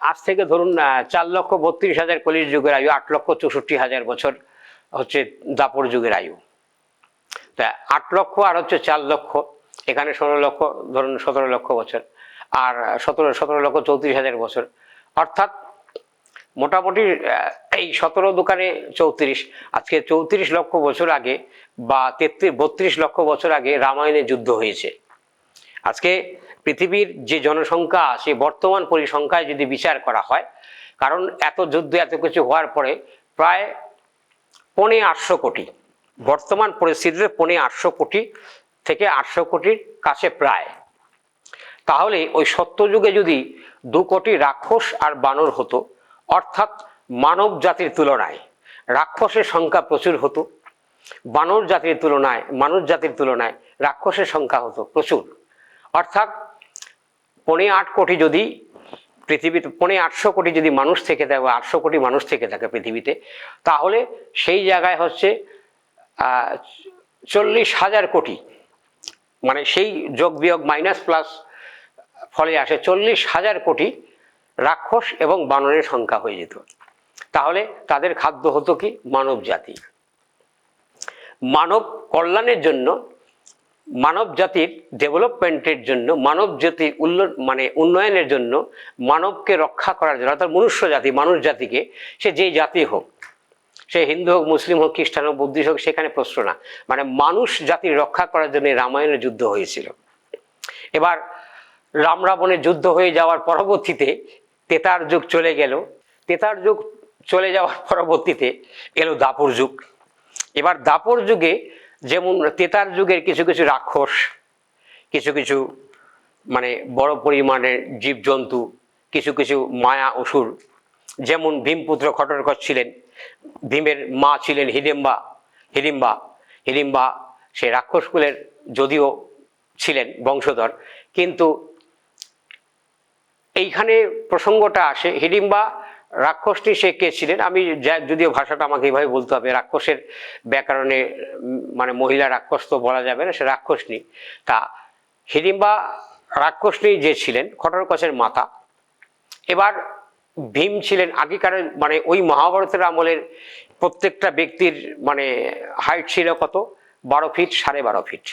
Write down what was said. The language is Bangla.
আজ থেকে ধরুন 4,32,000 কলির যুগের আয়ু, 8,64,000 বছর হচ্ছে দাপর যুগের আয়ু। তা 8 লক্ষ আর হচ্ছে 4 লক্ষ, এখানে 16 লক্ষ, ধরুন 17 লক্ষ বছর, আর 17,34,000 বছর, অর্থাৎ মোটামুটি এই 17 দোকানে 34, আজকে 34 লক্ষ বছর আগে বা 32 লক্ষ বছর আগে রামায়ণে যুদ্ধ হয়েছে। আজকে পৃথিবীর যে জনসংখ্যা আছে বর্তমান পরিসংখ্যায় যদি বিচার করা হয়, কারণ এত যুদ্ধ এত কিছু হওয়ার পরে প্রায় 850 কোটি, বর্তমান পরিস্থিতিতে 850 কোটি থেকে 800 কোটির কাছে প্রায়। তাহলে ওই সত্যযুগে যদি 2 কোটি রাক্ষস আর বানর হতো, অর্থাৎ মানব জাতির তুলনায় রাক্ষসের সংখ্যা প্রচুর হতো, বানর জাতির তুলনায় মানুষ জাতির তুলনায় রাক্ষসের সংখ্যা হতো প্রচুর, অর্থাৎ 8.5 কোটি যদি পৃথিবীতে 850 কোটি যদি মানুষ থেকে থাকে, 800 কোটি মানুষ থেকে থাকে পৃথিবীতে, তাহলে সেই জায়গায় হচ্ছে 40,000 কোটি, মানে সেই যোগ বিয়োগ মাইনাস প্লাস ফলে আসে 40,000 কোটি রাক্ষস এবং বানরের সংখ্যা হয়ে যেত। তাহলে তাদের খাদ্য হতো কি? মানব জাতি। মানব কল্যাণের জন্য, মানব জাতির ডেভেলপমেন্টের জন্য, মানব জাতির উন্নয়নের জন্য, মানবকে রক্ষা করার জন্য, অর্থাৎ মনুষ্য জাতি, মানুষ জাতিকে, সে যেই জাতি হোক, সে হিন্দু হোক, মুসলিম হোক, খ্রিস্টান হোক, বুদ্ধিস্ট হোক, সেখানে প্রশ্ন না, মানে মানুষ জাতির রক্ষা করার জন্য রামায়ণের যুদ্ধ হয়েছিল। এবার রাম রাবণের যুদ্ধ হয়ে যাওয়ার পরবর্তীতে তেতার যুগ চলে গেল, তেতার যুগ চলে যাওয়ার পরবর্তীতে এলো দাপর যুগ। এবার দাপর যুগে যেমন তেতার যুগের কিছু কিছু রাক্ষস, কিছু কিছু মানে বড় পরিমাণের জীবজন্তু, কিছু কিছু মায়া অসুর, যেমন ভীমপুত্র খট্টরকর ছিলেন, ভীমের মা ছিলেন হিড়িম্বা, সে রাক্ষসকুলের যদিও ছিলেন বংশধর, কিন্তু এইখানে প্রসঙ্গটা আসে হিড়িম্বা রাক্ষসটি সে কে ছিলেন, আমি যদিও ভাষাটা আমাকে এইভাবে বলতে হবে, রাক্ষসের ব্যাকরণে মানে মহিলা রাক্ষস তো বলা যাবে না, সে রাক্ষসনী। তা হিড়িম্বা রাক্ষসনী যে ছিলেন খট্টরকচের মাতা। এবার ভীম ছিলেন আগেকার, মানে ওই মহাভারতের আমলের প্রত্যেকটা ব্যক্তির মানে হাইট ছিল কত? 12 ফিট, 12.5 ফিট।